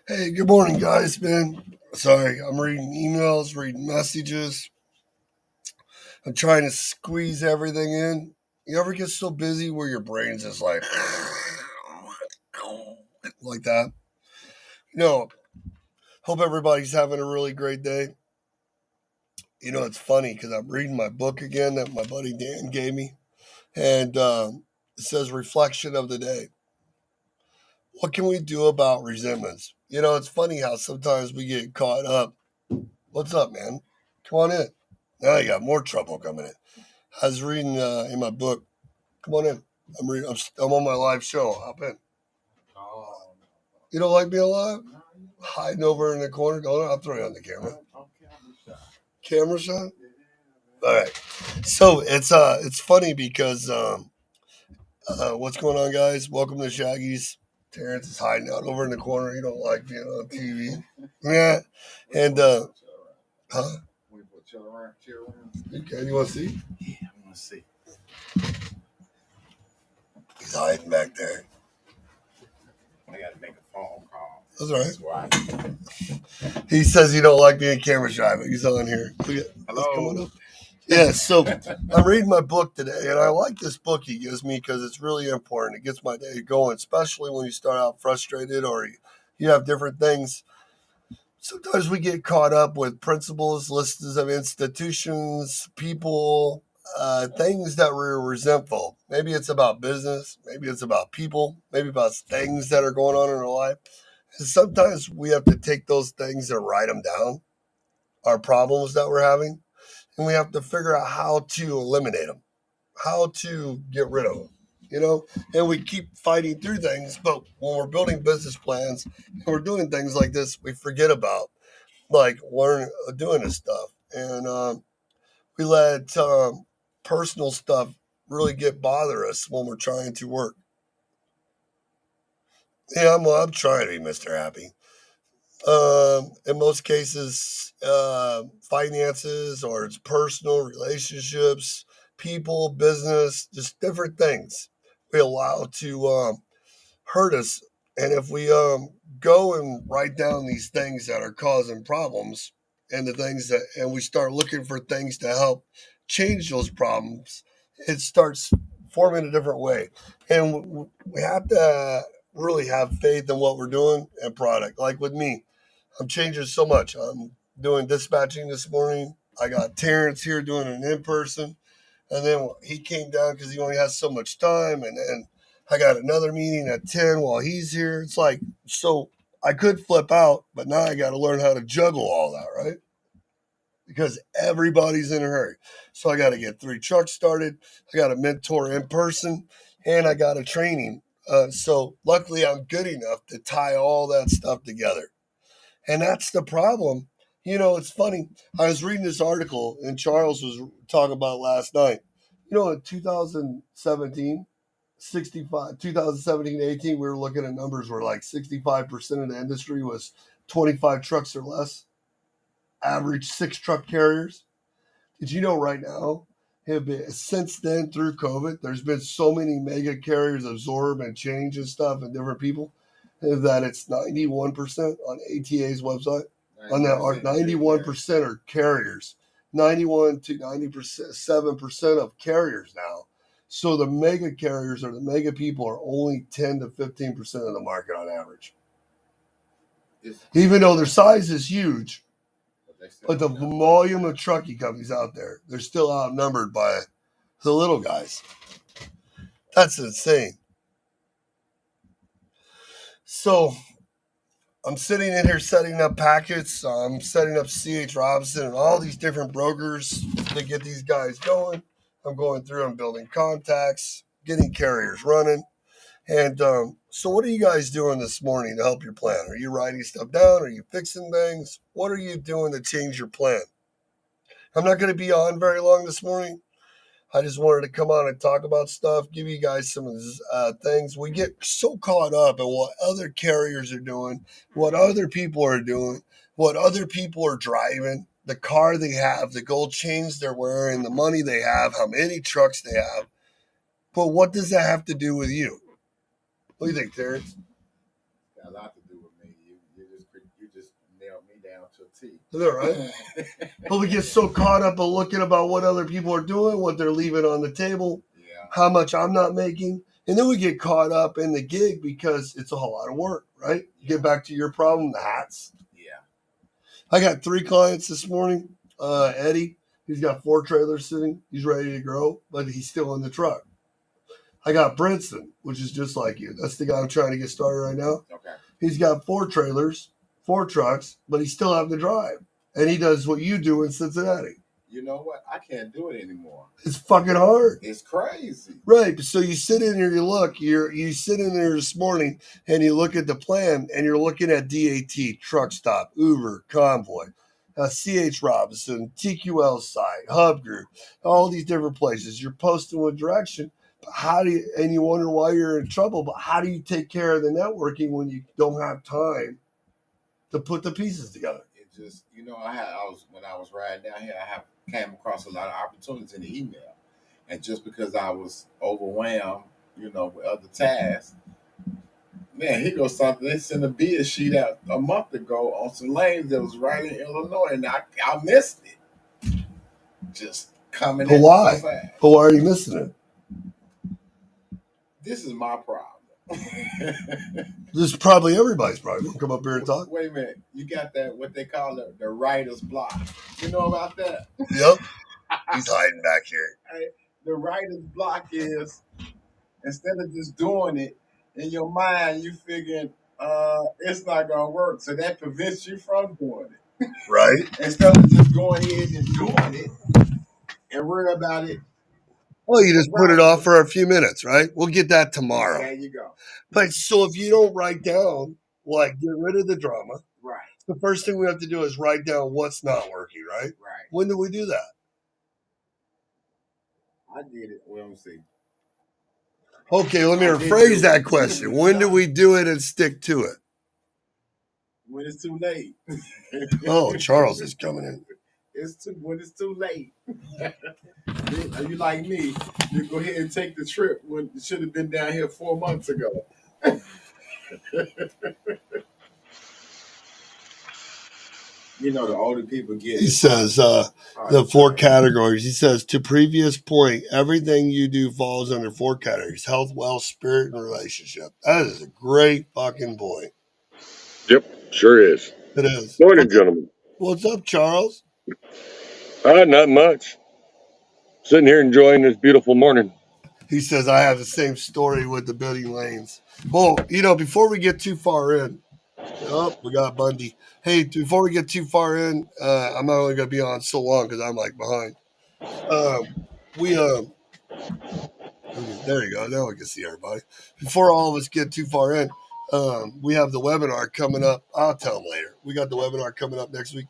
Hey, good morning, guys, man. Sorry, I'm reading emails, reading messages. I'm trying to squeeze everything in. You ever get so busy where your brain's just like that? Hope everybody's having a really great day. It's funny because I'm reading my book again that my buddy Dan gave me, and it says reflection of the day. What can we do about resentments? It's funny how sometimes we get caught up. What's up, man? Come on in. Now you got more trouble coming in. I was reading in my book. Come on in. I'm reading. I'm on my live show. Hop in. You don't like being alive? Hiding over in the corner. Go on. I'll throw you on the camera. Camera shot. All right. So it's funny because what's going on, guys? Welcome to Shaggy's. Terrence is hiding out over in the corner. He don't like being on TV. Yeah. And huh? Okay. You want to see? Yeah, I want to see. He's hiding back there. I got to make a phone call. That's all right. He says he don't like being camera shy, but he's on here. Hello. Yeah, so I'm reading my book today, and I like this book he gives me because it's really important. It gets my day going, especially when you start out frustrated or you have different things. Sometimes we get caught up with principles, lists of institutions, people, things that we're resentful. Maybe it's about business, maybe it's about people, maybe about things that are going on in our life. And sometimes we have to take those things and write them down, our problems that we're having, and we have to figure out how to eliminate them, how to get rid of them. And we keep fighting through things, but when we're building business plans and we're doing things like this, we forget about like learn doing this stuff, and we let personal stuff really get bother us when we're trying to work. Yeah, I'm trying to be Mr. Happy. In most cases, finances or it's personal relationships, people, business, just different things we allow to hurt us. And if we go and write down these things that are causing problems and the things that, and we start looking for things to help change those problems, it starts forming a different way. And we have to really have faith in what we're doing and product. Like with me, I'm changing so much. I'm doing dispatching this morning. I got Terrence here doing an in person. And then he came down because he only has so much time. And then I got another meeting at 10 while he's here. It's like, so I could flip out, but now I got to learn how to juggle all that, right? Because everybody's in a hurry. So I got to get 3 trucks started. I got a mentor in person and I got a training. So luckily I'm good enough to tie all that stuff together. And that's the problem. It's funny. I was reading this article and Charles was talking about last night. In 2017, 18, we were looking at numbers where like 65% of the industry was 25 trucks or less, average 6 truck carriers. Did you know right now, since then through COVID, there's been so many mega carriers absorb and change and stuff and different people that it's 91% on ATA's website. On that, 91% are carriers. 91 to 90%, 7% of carriers now. So the mega carriers or the mega people are only 10 to 15% of the market on average. Even though their size is huge, but the volume of trucking companies out there, they're still outnumbered by the little guys. That's insane. So I'm sitting in here setting up packets. I'm setting up C.H. Robinson and all these different brokers to get these guys going. I'm going through and building contacts, getting carriers running. And so what are you guys doing this morning to help your plan? Are you writing stuff down? Are you fixing things? What are you doing to change your plan? I'm not going to be on very long this morning. I just wanted to come on and talk about stuff, give you guys some of these things. We get so caught up in what other carriers are doing, what other people are doing, what other people are driving, the car they have, the gold chains they're wearing, the money they have, how many trucks they have. But what does that have to do with you? What do you think, Terrence? Is that right? But we get so caught up in looking about what other people are doing, what they're leaving on the table, how much I'm not making. And then we get caught up in the gig because it's a whole lot of work, right? Get back to your problem, the hats. I got 3 clients this morning. Eddie, he's got 4 trailers sitting. He's ready to grow, but he's still in the truck. I got Brinson, which is just like you. That's the guy I'm trying to get started right now. Okay. He's got 4 trailers, 4 trucks, but he's still having to drive. And he does what you do in Cincinnati. You know what? I can't do it anymore. It's fucking hard. It's crazy. Right. So you sit in here, you sit in there this morning and you look at the plan and you're looking at DAT, Truck Stop, Uber, Convoy, CH Robinson, TQL site, Hub Group, all these different places. You're posting with direction. But and you wonder why you're in trouble, but how do you take care of the networking when you don't have time to put the pieces together? It just, when I was riding down here, came across a lot of opportunities in the email. And just because I was overwhelmed, with other tasks, man, here goes something. They sent a bid sheet out a month ago on some lanes that was right in Illinois, and I missed it. Just coming in so fast. But why are you missing it? This is my problem. This is probably everybody's problem. Come up here and talk. Wait a minute. You got that, what they call the writer's block. You know about that? Yep. He's hiding back here. The writer's block is, instead of just doing it, in your mind, you figuring it's not going to work. So that prevents you from doing it. Right. Instead of just going in and doing it and worry about it. Well, you just put it off for a few minutes, right? We'll get that tomorrow. There you go. But so if you don't write down, get rid of the drama. Right. The first thing we have to do is write down what's not working, right? Right. When do we do that? I did it. Well, let me see. Okay, let me rephrase that question. When do we do it and stick to it? When it's too late. Oh, Charles is coming in. When it's too late. You like me, you go ahead and take the trip when it should have been down here 4 months ago. The older people get. He says the 4 categories. He says, to previous point, everything you do falls under 4 categories: health, wealth, spirit, and relationship. That is a great fucking point. Yep, sure is. It is. Morning, gentlemen. What's up, Charles? Not much. Sitting here enjoying this beautiful morning. He says, I have the same story with the building lanes. Well, before we get too far in, we got Bundy. Hey, before we get too far in, I'm not only going to be on so long because I'm behind. There you go. Now we can see everybody. Before all of us get too far in, we have the webinar coming up. I'll tell them later. We got the webinar coming up next week,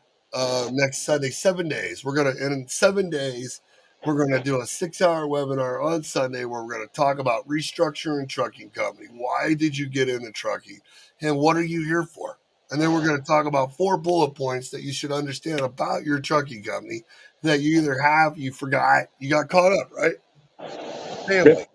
next Sunday, 7 days. In 7 days, we're going to do a 6-hour webinar on Sunday where we're going to talk about restructuring trucking company. Why did you get into trucking? And what are you here for? And then we're going to talk about 4 bullet points that you should understand about your trucking company that you either have, you forgot, you got caught up, right? Family,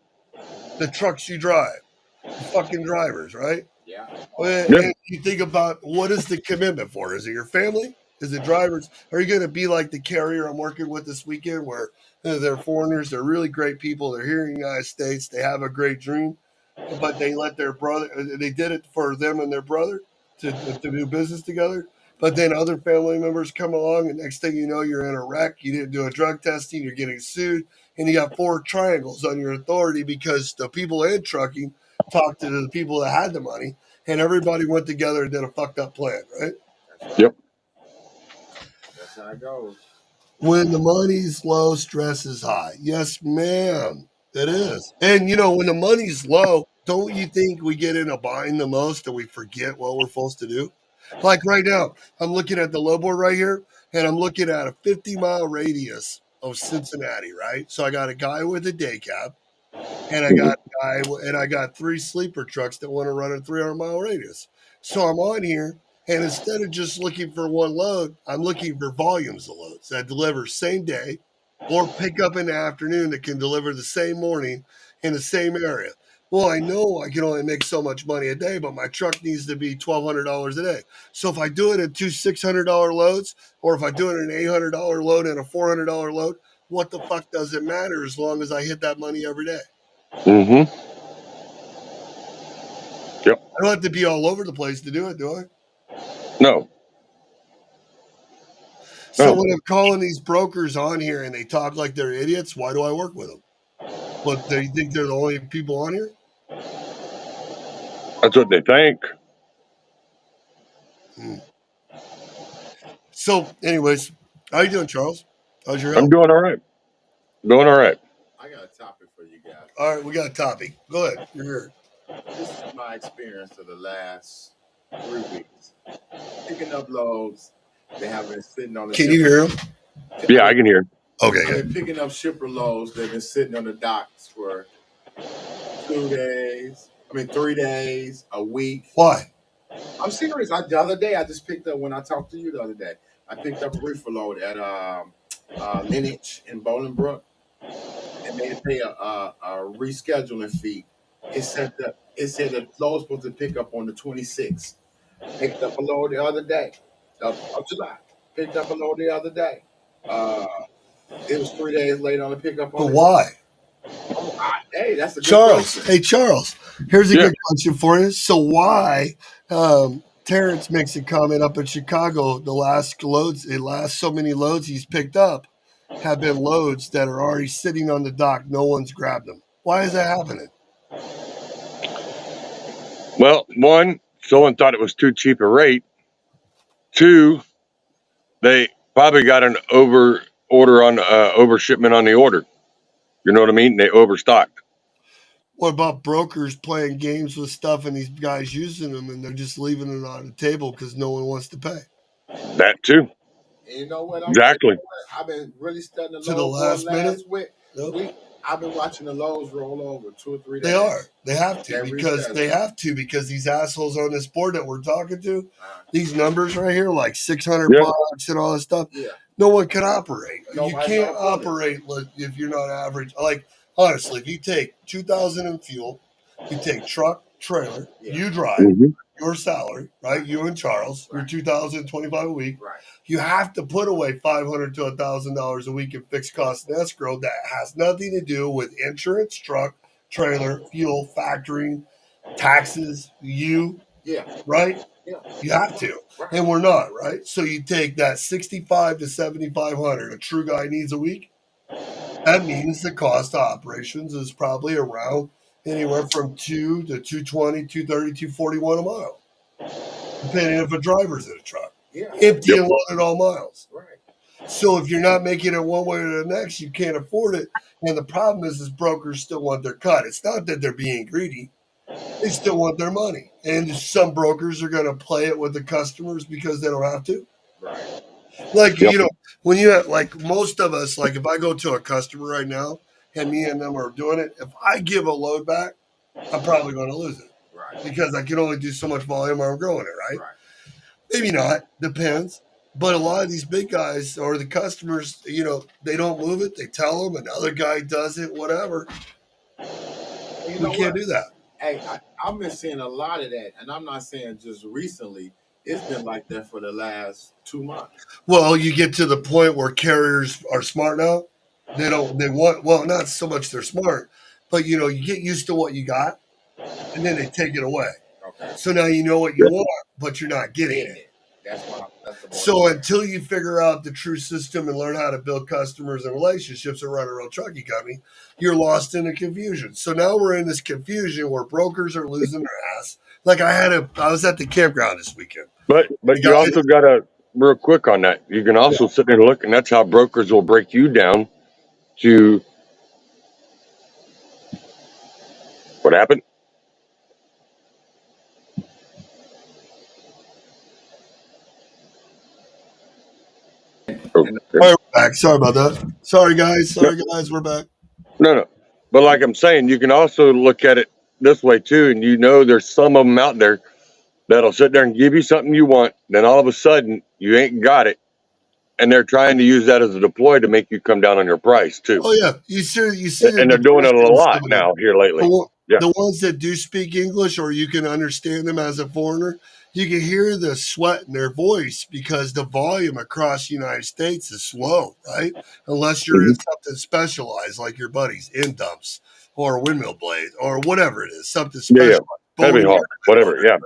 the trucks you drive, the fucking drivers, right? Yeah. And you think about, what is the commitment for? Is it your family? Is it drivers? Are you going to be like the carrier I'm working with this weekend where they're foreigners, they're really great people, they're here in the United States, they have a great dream, but they let their brother, they did it for them and their brother to do business together. But then other family members come along, and next thing you know, you're in a wreck. You didn't do a drug testing. You're getting sued, and you got 4 triangles on your authority because the people in trucking talked to the people that had the money, and everybody went together and did a fucked up plan, right? Yep. That's how it goes. When the money's low, stress is high. Yes, ma'am. It is. And, when the money's low, don't you think we get into buying the most and we forget what we're supposed to do? Like right now, I'm looking at the low board right here, and I'm looking at a 50-mile radius of Cincinnati, right? So I got a guy with a day cab, and I got 3 sleeper trucks that want to run a 300-mile radius. So I'm on here, and instead of just looking for one load, I'm looking for volumes of loads that deliver same day or pick up in the afternoon that can deliver the same morning in the same area. Well, I know I can only make so much money a day, but my truck needs to be $1,200 a day. So if I do it in two $600 loads, or if I do it in an $800 load and a $400 load, what the fuck does it matter as long as I hit that money every day? Mm-hmm. Yep. I don't have to be all over the place to do it, do I? No. So No. when I'm calling these brokers on here and they talk like they're idiots, why do I work with them? But they think they're the only people on here? That's what they think. So, anyways, how you doing, Charles? How's your I'm health? doing all right. Doing all right. I got a topic for you guys. All right, we got a topic. Go ahead. You're here. This is my experience of the last 3 weeks. Picking up loads, they have been sitting on the Can you hear him? Yeah, I can hear. Okay, I've good. been picking up shipper loads. They've been sitting on the docks for 2 days. 3 days, a week. Why? I'm serious. The other day, I just picked up, when I talked to you the other day, I picked up a reefer load at Lineage in Bolingbrook, and they pay a rescheduling fee. It said the load was supposed to pick up on the 26th. Picked up a load the other day of July. Picked up a load the other day. It was 3 days late on the pickup. But why? Hey, that's a good Charles. question. Hey, Charles. Here's a Yeah. good question for you. So why? Terrence makes a comment up in Chicago. The last so many loads he's picked up have been loads that are already sitting on the dock. No one's grabbed them. Why is that happening? Well, one, someone thought it was too cheap a rate. Two, they probably got an over shipment on the order. You know what I mean? They overstocked. What about brokers playing games with stuff and these guys using them and they're just leaving it on the table because no one wants to pay? That too. And you know what? Exactly. I've been really studying the To the lows last minute? week. Nope. I've been watching the lows roll over 2 or 3 days. They are. They have to They because reschedule. these assholes on this board that we're talking to, these numbers right here, like 600 Yeah. bucks and all this stuff, Yeah. no one can operate. You Nobody's can't gonna afford it. operate if you're not average. Like, honestly, if you take 2,000 in fuel, you take truck, trailer, Yeah. you drive, Mm-hmm. your salary, right? You and Charles, Right. your 2,025 a week. Right. You have to put away $500 to $1,000 a week in fixed costs and escrow. That has nothing to do with insurance, truck, trailer, fuel, factoring, taxes, Yeah. right? Yeah. You have to. Right. And we're not, right? So you take that 65 to 7,500 a true guy needs a week. That means the cost of operations is probably around anywhere from 2 to 220, 230, 241 a mile, depending if a driver's in a truck. Yeah. Empty Yep. and loaded all miles. Right. So if you're not making it one way or the next, you can't afford it. And the problem is brokers still want their cut. It's not that they're being greedy. They still want their money. And some brokers are going to play it with the customers because they don't have to. Right. Like, Yep. when you have, like most of us, like if I go to a customer right now and me and them are doing it, if I give a load back, I'm probably going to lose it Right. because I can only do so much volume or I'm growing it, right? Right. Maybe not. Depends. But a lot of these big guys or the customers, they don't move it. They tell them another guy does it, whatever. And We can't do that. Hey, I've been seeing a lot of that, and I'm not saying just recently. It's been like that for the last 2 months. Well, you get to the point where carriers are smart now. They want, well, not so much they're smart, but you get used to what you got and then they take it away. Okay. So now you know what you want, but you're not getting it. That's the So until you figure out the true system and learn how to build customers and relationships and run a real trucking company, you're lost in the confusion. So now we're in this confusion where brokers are losing their ass. Like I was at the campground this weekend. But you also got to, real quick on that, you can also sit there and look, and that's how brokers will break you down to what happened. All right, we're back. Sorry about that. Sorry, guys, we're back. No. But like I'm saying, you can also look at it this way too, and there's some of them out there that'll sit there and give you something you want, then all of a sudden you ain't got it, and they're trying to use that as a deploy to make you come down on your price too. Oh yeah, you see, And they're doing it a lot now here lately. Yeah. the ones that do speak English or you can understand them as a foreigner, you can hear the sweat in their voice because the volume across the United States is slow, right? Unless you're in Mhm. something specialized like your buddies, in dumps or windmill blade or whatever it is, something Yeah, yeah. specialized, That'd be boning hard. Whatever. Yeah.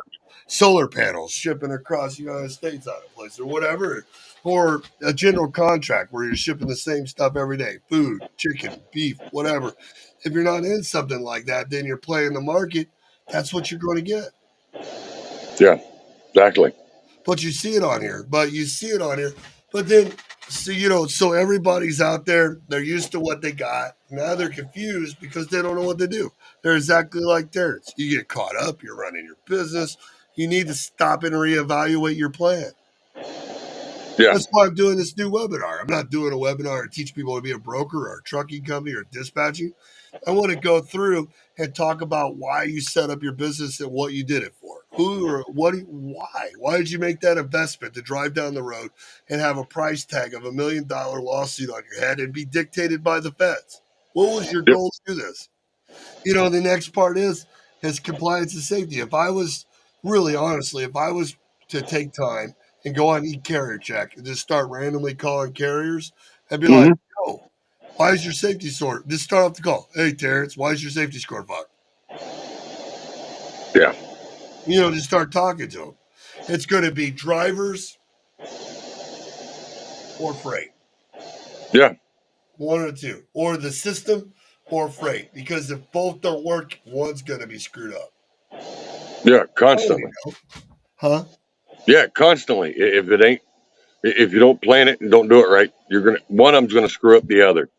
solar panels shipping across the United States out of place or whatever, or a general contract where you're shipping the same stuff every day, food, chicken, beef, whatever. If you're not in something like that, then you're playing the market. That's what you're going to get. Yeah. Exactly. But you see it on here. But you see it on here. But then, so so everybody's out there. They're used to what they got. Now they're confused because they don't know what to do. They're exactly like Terrence. You get caught up. You're running your business. You need to stop and reevaluate your plan. Yeah. That's why I'm doing this new webinar. I'm not doing a webinar to teach people to be a broker or a trucking company or dispatching. I want to go through and talk about why you set up your business and what you did it for. Who or what? Why? Why did you make that investment to drive down the road and have a price tag of $1 million lawsuit on your head and be dictated by the feds? What was your Yep. goal to do this? The next part is compliance and safety. If I was really honestly, if I was to take time and go on e-carrier check and just start randomly calling carriers, I'd be like, Hmm. yo, why is your safety score? Just start off the call. Hey, Terrence, why is your safety score fucked? Yeah. Just start talking to them. It's going to be drivers or freight, Yeah. one or two, or the system or freight, because if both don't work, one's going to be screwed up. Yeah. I already Constantly. know. Huh? Yeah. Constantly. If it ain't, if you don't plan it and don't do it right, one of them's gonna screw up the other.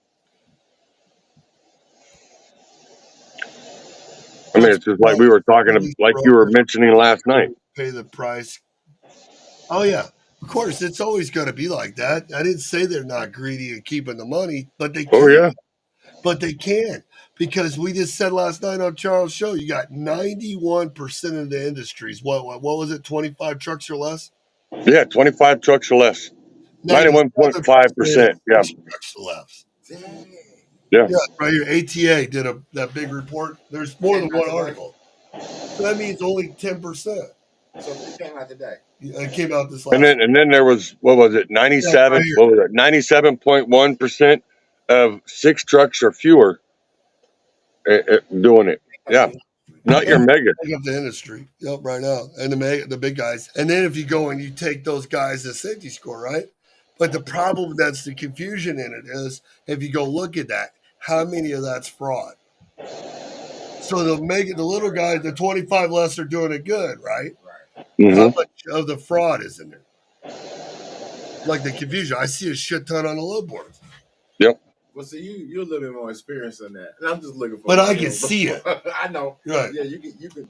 I mean, That's it's just like why we were talking, these like you were brokers mentioning last night. pay the price. Oh yeah, of course, it's always going to be like that. I didn't say they're not greedy and keeping the money, but they Oh can. yeah. But they can because we just said last night on Charles' show, you got 91% of the industries. What was it? 25 trucks or less. Yeah. 25 trucks or less. 91.5%. 97% Yeah. trucks or less. Dang. Yeah. Yeah, right here. ATA did that big report. There's more than Came out one today. article, so that means only 10%. So it came out today. It came out this And last. then there was, what was it? Yeah, right 97. here. What was it? 97.1% of 6 trucks or fewer doing it. Up Yeah. the Not Yeah, your mega. take up the industry. Yep, right now. And the big guys. And then if you go and you take those guys as safety score, right? But the problem that's the confusion in it is if you go look at that, how many of that's fraud? So the little guys, the 25 less are doing it good, right? right. How Hmm. much of the fraud is in there? Like the confusion. I see a shit ton on the load boards. Yep. Well, see, you're a little bit more experienced than that, and I'm just looking for. But my I can own. see it. I know. Right. Yeah, you can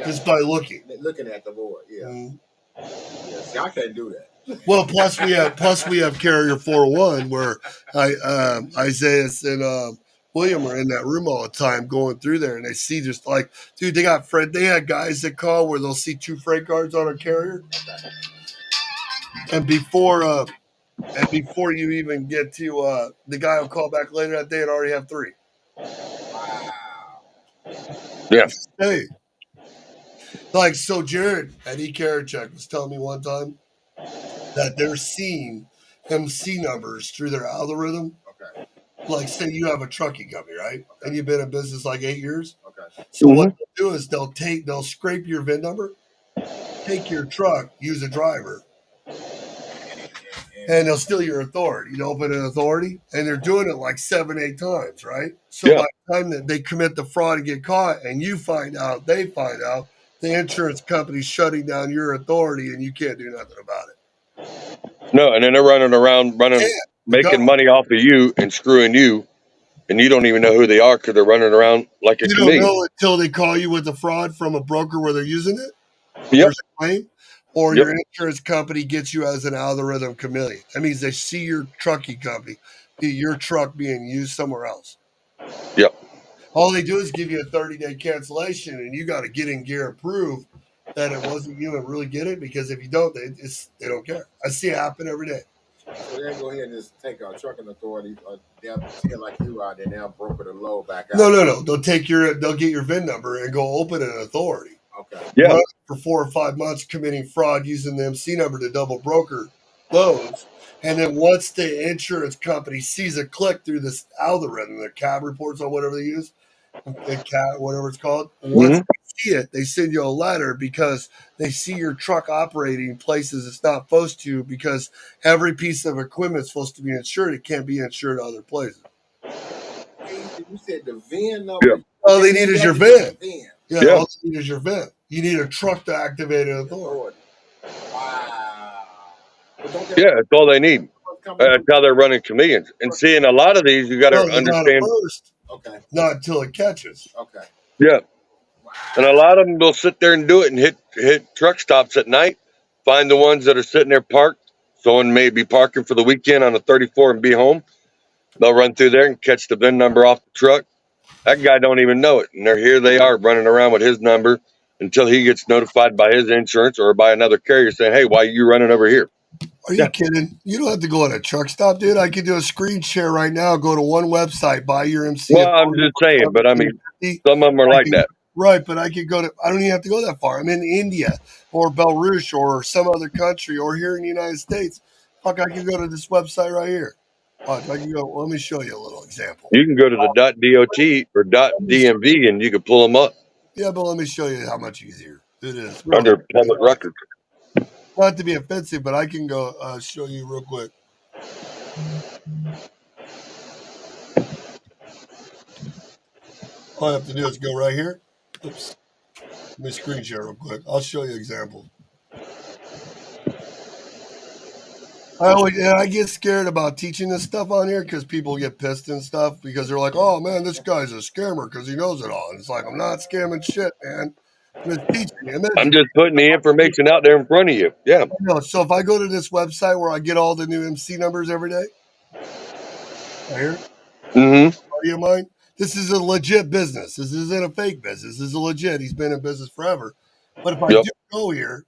Just by looking. looking at the board. Yeah. Mm. Yeah. See, I can't do that. Well, plus we have Carrier 401 where Isaiah and William are in that room all the time going through there, and they see just like, dude, they had guys that call where they'll see two freight guards on a carrier, and before you even get to the guy will call back later that day and already have three. Wow. Yeah. Hey, like so, Jared at E-Carrier Check was telling me one time that they're seeing MC numbers through their algorithm. Okay. Like, say you have a trucking company, right? And you've been in business like 8 years. Okay. So Hmm. what they'll do is they'll scrape your VIN number, take your truck, use a driver, And and they'll steal your authority. You open an authority, and they're doing it like 7, 8 times, right? So Yeah. by the time that they commit the fraud and get caught, and you find out, they find out, the insurance company's shutting down your authority, and you can't do nothing about it. No, and then they're running around, Yeah, the making government. money off of you and screwing you, and you don't even know who they are because they're running around like a You don't chameleon. know until they call you with the fraud from a broker where they're using it. Yep. There's a claim, or Yep. your insurance company gets you as an algorithm chameleon. That means they see your trucking company, your truck being used somewhere else. Yep. All they do is give you a 30-day cancellation, and you got to get in gear and prove that it wasn't you and really get it. Because if you don't, they don't care. I see it happen every day. So they'll go ahead and just take our trucking authority, or they'll pretend like you are, then they'll broker the load back out. No. They'll get your VIN number and go open an authority. Okay. Yeah. Run for 4 or 5 months committing fraud using the MC number to double broker loads. And then once the insurance company sees a click through this algorithm, the cab reports or whatever they use, the cat, whatever it's called, once hmm they see it, they send you a letter because they see your truck operating places it's not supposed to, because every piece of equipment is supposed to be insured. It can't be insured other places. Crazy. You said the VIN Yeah. number. All they need is your VIN. VIN. Yeah, Yeah. all they need is your VIN. You need a truck to activate an authority. Wow. But don't they Yeah. That's all they need. come in That's how they're running chameleons. And seeing a lot of these, you got No, to they got it understand. first, Okay. not until it catches. Okay. Yeah. Wow. And a lot of them will sit there and do it and hit truck stops at night, find the ones that are sitting there parked. Someone may be parking for the weekend on a 34 and be home. They'll run through there and catch the VIN number off the truck. That guy don't even know it. And here they are running around with his number until he gets notified by his insurance or by another carrier saying, hey, why are you running over here? Are you kidding? You don't have to go at a truck stop, dude. I could do a screen share right now. Go to one website, buy your MC. Well, I'm just saying, but I mean, some of them are like that. Right, but I could go to, I don't even have to go that far. I'm in India or Belarus or some other country or here in the United States. Fuck, I can go to this website right here. Watch, I can go, let me show you a little example. You can go to the .dot or .dmv and you can pull them up Yeah, but let me show you how much easier it is. under public records. Not to be offensive, but I can go show you real quick. All I have to do is go right here. Oops. Let me screen share real quick. I'll show you examples. I get scared about teaching this stuff on here because people get pissed and stuff because they're like, "Oh man, this guy's a scammer because he knows it all." And it's like, I'm not scamming shit, man. I'm just teaching you. I'm just putting the information out there in front of you. Yeah. No, so if I go to this website where I get all the new MC numbers every day, right here, buddy of mine, this is a legit business. This isn't a fake business. This is a legit. He's been in business forever. But if I Yep. do go here,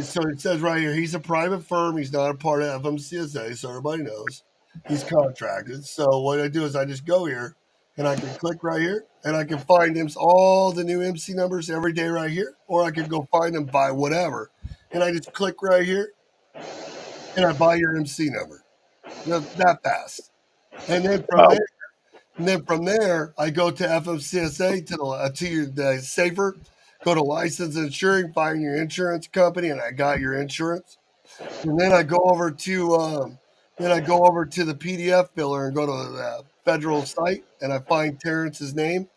so it says right here, he's a private firm. He's not a part of FMCSA, so everybody knows he's contracted. So what I do is I just go here and I can click right here and I can find him all the new MC numbers every day right here, or I can go find them by whatever. And I just click right here and I buy your MC number. That fast. And then from there, I go to FMCSA to the safer. Go to license insuring, find your insurance company, and I got your insurance. And then I go over to the PDF filler and go to the federal site, and I find Terrence's name,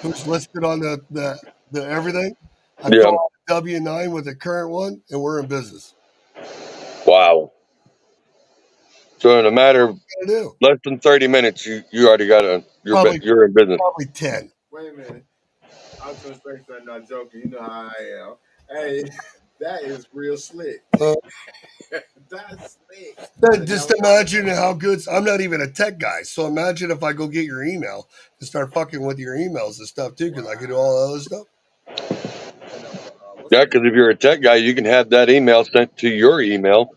who's listed on the everything. I Yeah. fill out a W-9 with the current one, and we're in business. Wow. So in a matter of What do I do? less than 30 minutes, you already got you're in business. Probably 10. Wait a minute. I was gonna say something. Not joking. You know how I am. Hey, that is real slick. Uh, That's slick. Just imagine how good. I'm not even a tech guy, so imagine if I go get your email and start fucking with your emails and stuff too, because I can do all the other stuff. Yeah, because if you're a tech guy, you can have that email sent to your email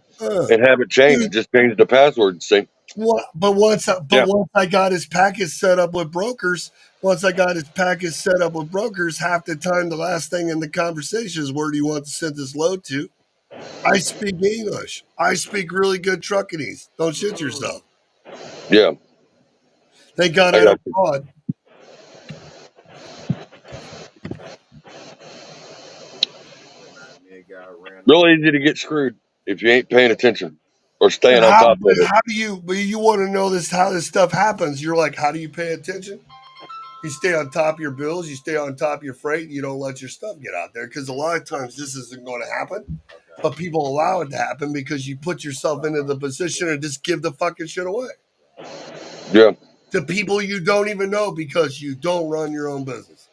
and have it changed. Dude. Just change the password and say, But once I got his package set up with brokers, half the time the last thing in the conversation is, where do you want to send this load to? I speak English. I speak really good truckinese. Don't shit yourself. yeah. Thank God I I got don't fraud. Real easy to get screwed if you ain't paying attention or staying on top of it. How do you? But you want to know how this stuff happens? You're like, how do you pay attention? You stay on top of your bills. You stay on top of your freight. And you don't let your stuff get out there, because a lot of times this isn't going to happen, but people allow it to happen because you put yourself into the position and just give the fucking shit away. Yeah. To people you don't even know because you don't run your own business.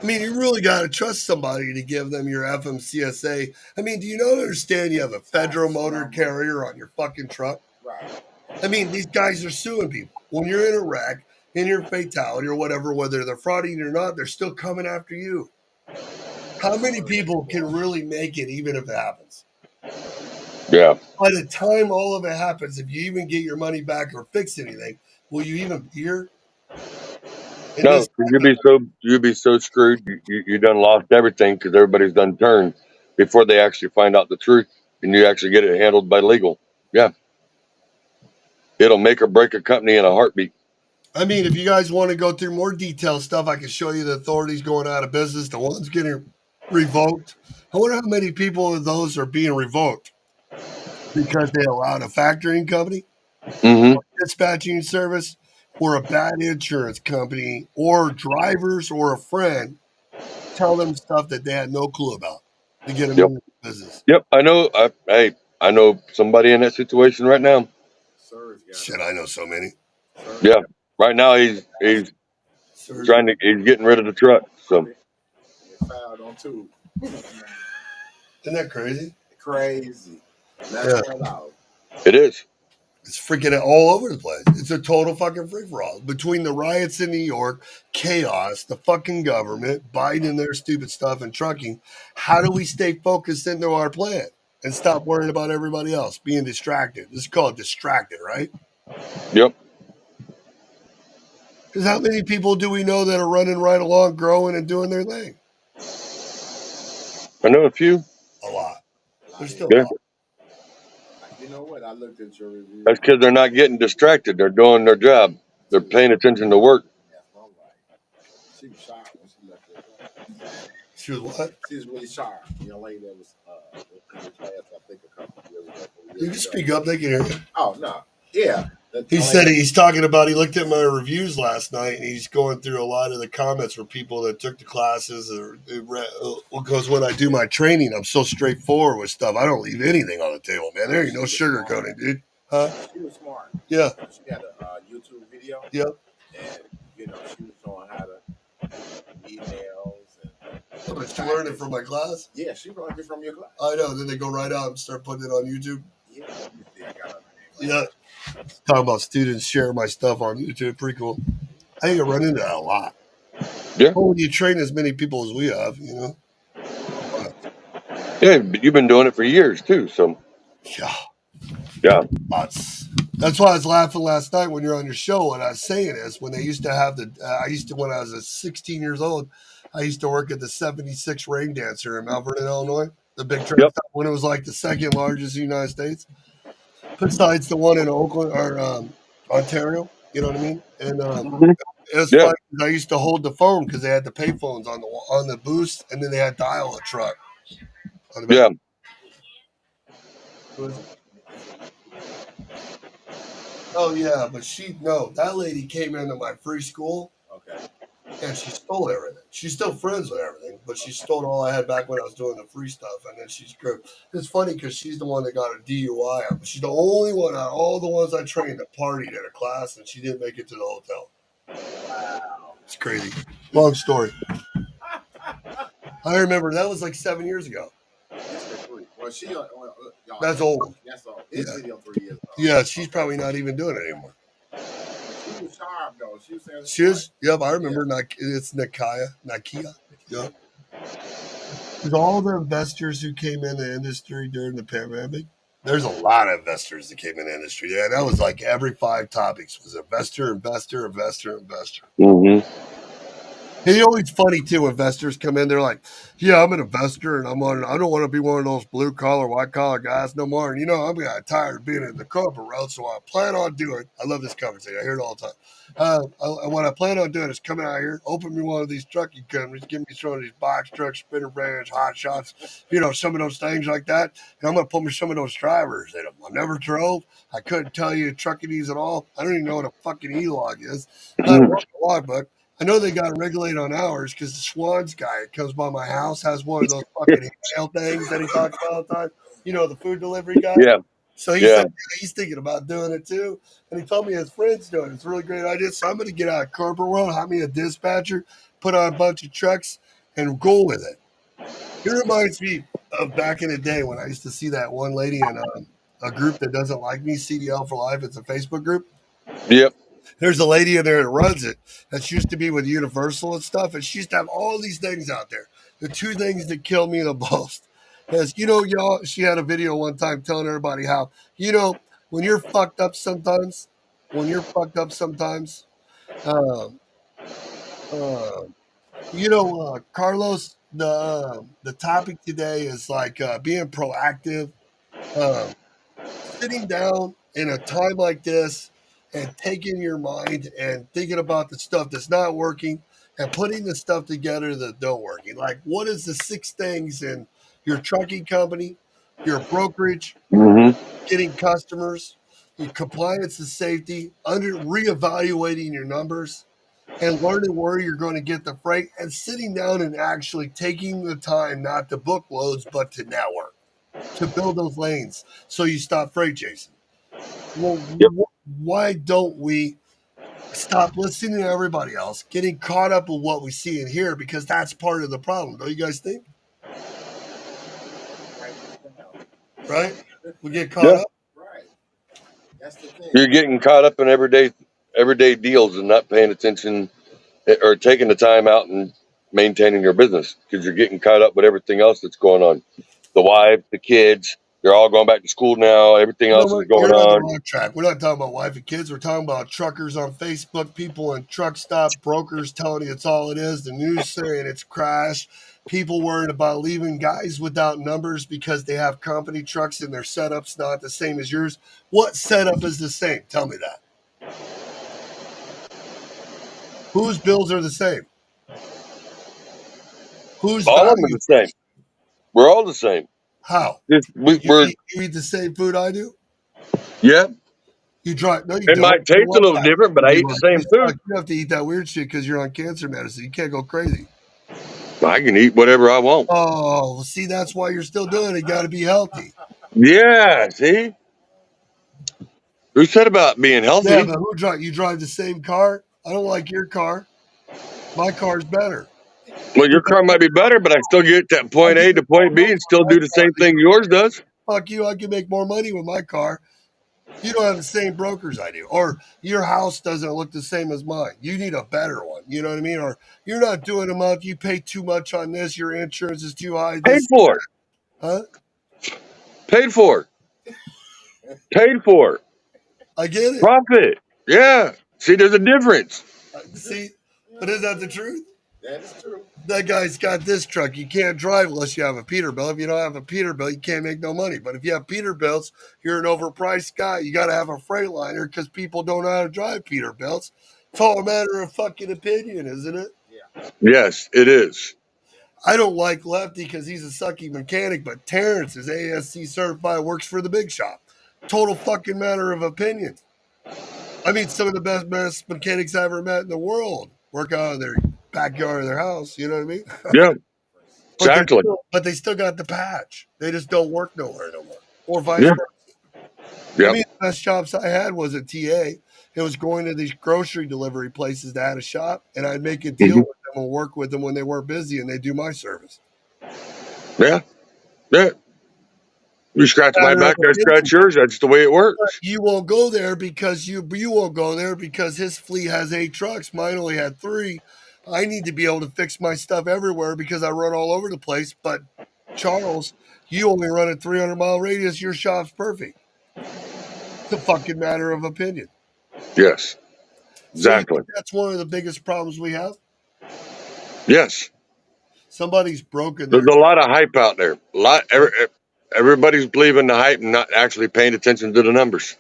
I mean, you really got to trust somebody to give them your FMCSA. I mean, do you not understand you have a federal motor carrier on your fucking truck? Right. I mean, these guys are suing people. When you're in a wreck, in your fatality or whatever, whether they're frauding or not, they're still coming after you. How many people can really make it even if it happens? Yeah. By the time all of it happens, if you even get your money back or fix anything, will you even be here? And No, this, you'd be so screwed. You done lost everything because everybody's done turned before they actually find out the truth and you actually get it handled by legal. Yeah, it'll make or break a company in a heartbeat. I mean, if you guys want to go through more detailed stuff, I can show you the authorities going out of business, the ones getting revoked. I wonder how many people of those are being revoked because they allowed a factoring company, Mm-hmm. dispatching service, or a bad insurance company, or drivers or a friend tell them stuff that they had no clue about to get them Yep. into the business. Yep. I know. Hey, I know somebody in that situation right now. Sir's got Shit, I know so many. Sir's Yeah. got Right now he's Sirs, he's getting rid of the truck. So it filed on two. isn't that crazy? Crazy. Let's Yeah. cut out. it is. It's freaking all over the place. It's a total fucking free for all. Between the riots in New York, chaos, the fucking government, Biden and their stupid stuff, and trucking, how do we stay focused into our plan and stop worrying about everybody else, being distracted? This is called distracted, right? Yep. Because how many people do we know that are running right along, growing and doing their thing? I know a few. A lot. There's still a Yeah. lot. You know what? I looked at your review. That's because they're not getting distracted. They're doing their job. They're paying attention to work. That's my wife. She was sharp when she left that. She was what? She was really sharp. The young lady that was in the class, I think, a couple of years ago. You can speak up. They can hear you. Oh no, yeah. He said he's talking about, he looked at my reviews last night and he's going through a lot of the comments for people that took the classes or because when I do my training, I'm so straightforward with stuff. I don't leave anything on the table, man. There ain't no sugarcoating, dude. Huh? She was smart. Yeah. She had a YouTube video. Yep. And, she was showing how to emails and. But you learned it from my class? Yeah, she learned it from your class. I know. Then they go right out and start putting it on YouTube. Yeah. I got it. Yeah. Talking about students sharing my stuff on YouTube. Pretty cool. I think I run into that a lot. Yeah. Well, when you train as many people as we have, Yeah, but you've been doing it for years too. So Yeah. yeah. That's why I was laughing last night when you're on your show. What I was saying is when they used to have when I was 16 years old, I used to work at the 76 Rain Dancer in Mount Vernon, Illinois, the big train Yep. stop when it was like the second largest in the United States, besides the one in Oakland or Ontario. You know what I mean? And Mhm. it was Yeah. funny 'cause I used to hold the phone because they had the pay phones on the booth, and then they had dial a truck on the back. Yeah. Who is it? Oh yeah, but that lady came into my free school. Okay. And she stole everything. She's still friends with everything, but she stole all I had back when I was doing the free stuff. And then she's good. It's funny because she's the one that got a DUI. She's the only one out of all the ones I trained that partied at a class, and she didn't make it to the hotel. Wow. It's crazy. Long story. I remember that was like 7 years ago. Well, That's old. That's old. This video 3 years ago. Yeah, she's probably not even doing it anymore. She was sharp though. She was saying. She is. Yep, I remember. It's Nakia. Yep. There's all the investors who came in the industry during the pandemic. There's a lot of investors that came in the industry. Yeah, that was like every 5 topics was investor. Mm-hmm. It's always funny too. Investors come in, they're like, "Yeah, I'm an investor, and I don't want to be one of those blue collar, white collar guys no more. And I'm tired of being in the corporate route, so I plan on doing. I love this conversation. I hear it all the time. What I plan on doing is coming out here, open me one of these trucking companies, give me some of these box trucks, spinner vans, hot shots, some of those things like that. And I'm going to put me some of those drivers in them. I never drove. I couldn't tell you trucking at all. I don't even know what a fucking e-log is. I don't want a logbook. I know they got to regulate on hours because the Swans guy that comes by my house has one of those fucking handheld things that he talks about all the time. The food delivery guy. Yeah. So he said he's thinking about doing it too. And he told me his friend's doing it. It's a really great idea. So I'm going to get out of corporate world, hire me a dispatcher, put on a bunch of trucks, and go with it. It reminds me of back in the day when I used to see that one lady in a group that doesn't like me, CDL for Life. It's a Facebook group. Yep. There's a lady in there that runs it that used to be with Universal and stuff, and she used to have all these things out there. The two things that kill me the most is, y'all, she had a video one time telling everybody how, when you're fucked up sometimes, when you're fucked up sometimes, um, uh, Carlos, the topic today is like being proactive, um, sitting down in a time like this and taking your mind and thinking about the stuff that's not working and putting the stuff together that don't working. Like, what is the six things in your trucking company, your brokerage, Hmm. getting customers, your compliance and safety, under reevaluating your numbers, and learning where you're going to get the freight, and sitting down and actually taking the time not to book loads but to network, to build those lanes so you stop freight chasing. Well, Yep. why don't we stop listening to everybody else, getting caught up with what we see and hear? Because that's part of the problem. Don't you guys think? Write this down. Right? We get caught Yeah. up. Right. That's the thing. You're getting caught up in everyday deals and not paying attention or taking the time out and maintaining your business because you're getting caught up with everything else that's going on. The wife, the kids, they're all going back to school now. Everything You know else what? is going You're on the on. wrong track. We're not talking about wife and kids. We're talking about truckers on Facebook, people in truck stop, brokers telling you it's all it is, the news saying it's crashed, people worried about leaving guys without numbers because they have company trucks and their setup's not the same as yours. What setup is the same? Tell me that. Whose bills are the same? Whose All of them are value? the same. We're all the same. How? Just, we're You eat the same food I do? yeah. You drive? No, you It don't. might You taste a want little that? different, but I eat the same food. You have to eat that weird shit because you're on cancer medicine. You can't go crazy. I can eat whatever I want. Oh, see, that's why you're still doing it. You got to be healthy. Yeah. See, who said about being Yeah, healthy? but who drive? You drive the same car? I don't like your car. My car's better. Well, your car might be better, but I still get to I point can A to make more point B money and still with my do the car same than thing you. yours does. Fuck you. I can make more money with my car. You don't have the same brokers I do, or your house doesn't look the same as mine. You need a better one. You know what I mean? Or you're not doing enough. You pay too much on this. Your insurance is too high. Paid This, for. huh? Paid for. Paid for. I get it. Profit. Yeah. See, there's a difference. See, but is that the truth? That is true. That guy's got this truck. You can't drive unless you have a Peterbilt. If you don't have a Peterbilt, you can't make no money. But if you have Peterbilts, you're an overpriced guy. You got to have a Freightliner because people don't know how to drive Peterbilts. It's all a matter of fucking opinion, isn't it? Yeah. Yes, it is. I don't like Lefty because he's a sucky mechanic, but Terrence is ASC certified, works for the big shop. Total fucking matter of opinion. I mean, some of the best mechanics I ever met in the world work out of their backyard of their house. You know what I mean? Yeah, But exactly. they still got the patch. They just don't work nowhere no more, or vice Yeah. versa. I Yep. mean, the best shops I had was a TA. It was going to these grocery delivery places that had a shop, and I'd make a deal Hmm. with them and work with them when they weren't busy, and they do my service. Yeah. Yeah. You scratch my Matter of back, I opinion. scratch yours. That's the way it works. You won't go there because you won't go there because his fleet has 8 trucks. Mine only had 3. I need to be able to fix my stuff everywhere because I run all over the place. But Charles, you only run a 300-mile radius. Your shop's perfect. It's a fucking matter of opinion. Yes. So you think Exactly. that's one of the biggest problems we have? Yes. Somebody's broken There's their. a lot of hype out there. Everybody's believing the hype and not actually paying attention to the numbers.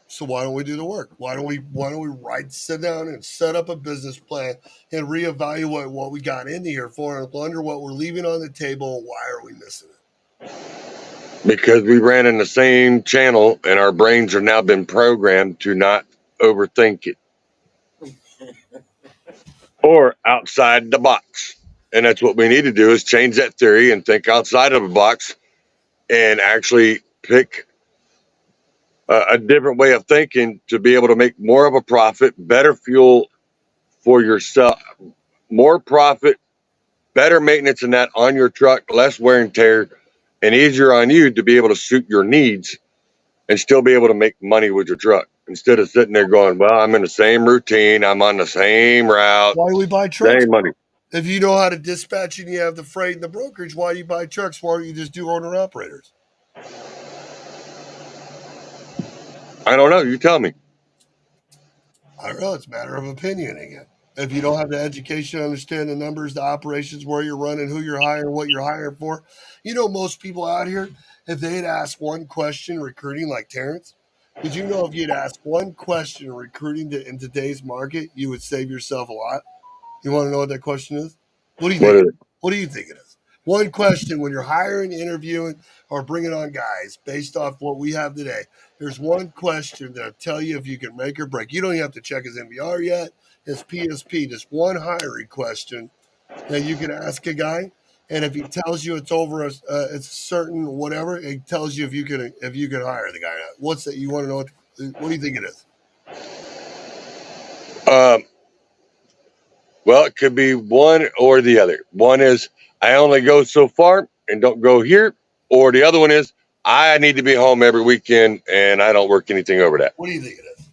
So why don't we do the work? Why don't we sit down and set up a business plan and reevaluate what we got in here for and wonder what we're leaving on the table? Why are we missing it? Because we ran in the same channel and our brains have now been programmed to not overthink it or outside the box. And that's what we need to do is change that theory and think outside of the box and actually pick a different way of thinking to be able to make more of a profit, better fuel for yourself, more profit, better maintenance in that on your truck, less wear and tear, and easier on you to be able to suit your needs and still be able to make money with your truck. instead of sitting there going, well, I'm in the same routine. I'm on the same route, Why do we buy trucks? same money. If you know how to dispatch and you have the freight and the brokerage, why do you buy trucks? Why don't you just do owner operators? I don't know. You tell me. I don't know. It's a matter of opinion again. If you don't have the education, understand the numbers, the operations, where you're running, who you're hiring, what you're hiring for. You know, most people out here, if they'd ask one question recruiting like Terrence, did you know if you'd ask one question recruiting in today's market, you would save yourself a lot? You want to know what that question is? What do you What think? is it? What do you think it is? One question when you're hiring, interviewing, or bringing on guys based off what we have today. There's one question that'll tell you if you can make or break. You don't even have to check his MBR yet, his PSP. Just one hiring question that you can ask a guy, and if he tells you it's over a it's certain whatever, it tells you if you can hire the guy. What's that? You want to know what do you think it is? Um, well, it could be one or the other. One is I only go so far and don't go here, or the other one is I need to be home every weekend and I don't work anything over that. What do you think it is?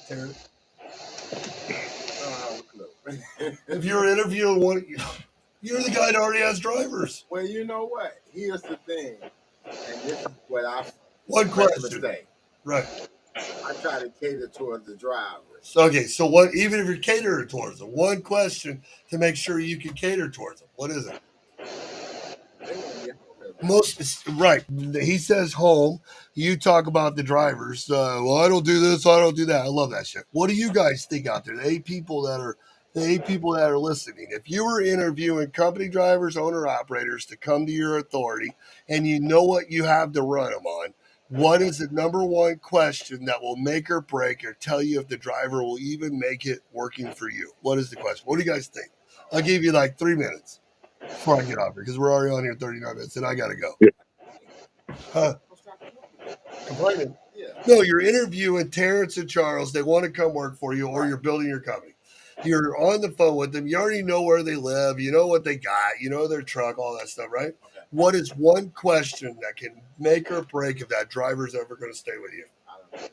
Terrence? If you're interviewing one, you're the guy that already has drivers. Well, you know what? Here's the thing, and this is what I One make a question. mistake. Right. I try to cater towards the drivers. Okay, so what? Even if you're catering towards them, one question to make sure you can cater towards them. What is it? They want to be home every day. Most right. He says home. You talk about the drivers. Well, I don't do this. I don't do that. I love that shit. What do you guys think out there? The eight people that are listening. If you were interviewing company drivers, owner operators to come to your authority, and you know what you have to run them on, what is the number one question that will make or break or tell you if the driver will even make it working for you? What is the question? What do you guys think? I'll give you like 3 minutes before I get off here because we're already on here 39 minutes and I got to go. Yeah. Huh? Complaining? Yeah. No, you're interviewing Terrence and Charles. They want to come work for you or you're building your company. You're on the phone with them. You already know where they live. You know what they got. You know their truck, all that stuff, right? Okay. What is one question that can make or break if that driver's ever going to stay with you? I don't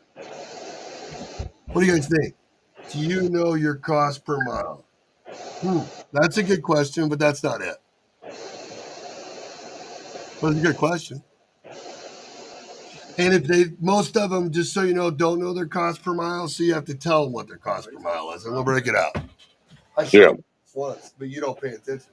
know. What do you guys think? Do you know your cost per mile? That's a good question, but that's not it. But it's a good question. And if they, most of them, just so you know, don't know their cost per mile, so you have to tell them what their cost per mile is, and we'll break it out. I showed Yeah. you this once, but you don't pay attention.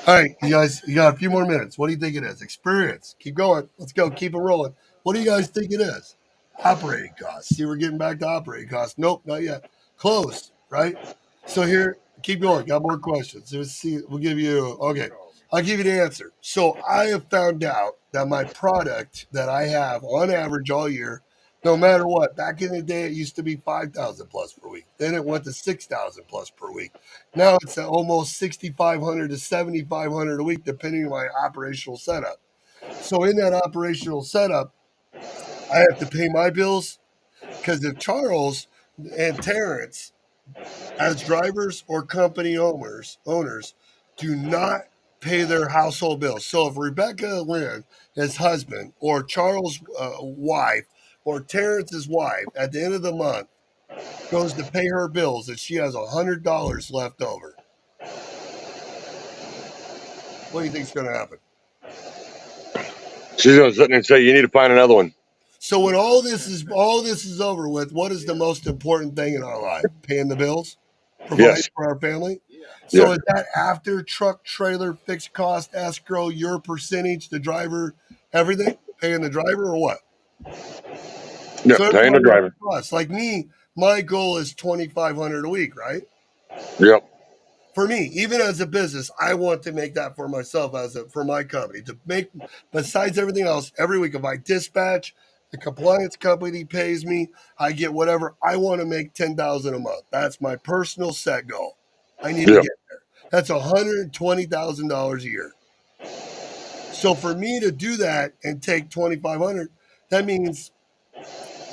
All right, you guys, you got a few more minutes. What do you think it is? Experience. Keep going. Let's go. Keep it rolling. What do you guys think it is? Operating costs. See, we're getting back to operating costs. Nope, not yet. Close, right? So here, keep going. Got more questions. Let's see. We'll give you, okay. I'll give you the answer. So I have found out that my product that I have on average all year, no matter what, back in the day it used to be 5,000 plus per week. Then it went to 6,000 plus per week. Now it's at almost 6,500 to 7,500 a week, depending on my operational setup. So in that operational setup, I have to pay my bills because if Charles and Terrence, as drivers or company owners, do not pay their household bills. So if Rebecca Lynn, his husband, or Charles' wife, or Terrence's wife, at the end of the month goes to pay her bills and she has $100 left over, what do you think is going to happen? She's gonna sit there and say, you need to find another one. So when all this is over with, what is the most important thing in our life? Paying the bills, providing Yes. for our family. Yeah. So Yeah. is that after truck, trailer, fixed cost, escrow, your percentage, the driver, everything, paying the driver or what? Yeah. So Paying the everybody has driver. costs. Like me, my goal is 2,500 a week, right? Yep. For me, even as a business, I want to make that for myself for my company to make. Besides everything else, every week if I dispatch, the compliance company pays me, I get whatever. I want to make 10,000 a month. That's my personal set goal. I need to Yep. get there. That's $120,000 a year. So for me to do that and take 2,500, that means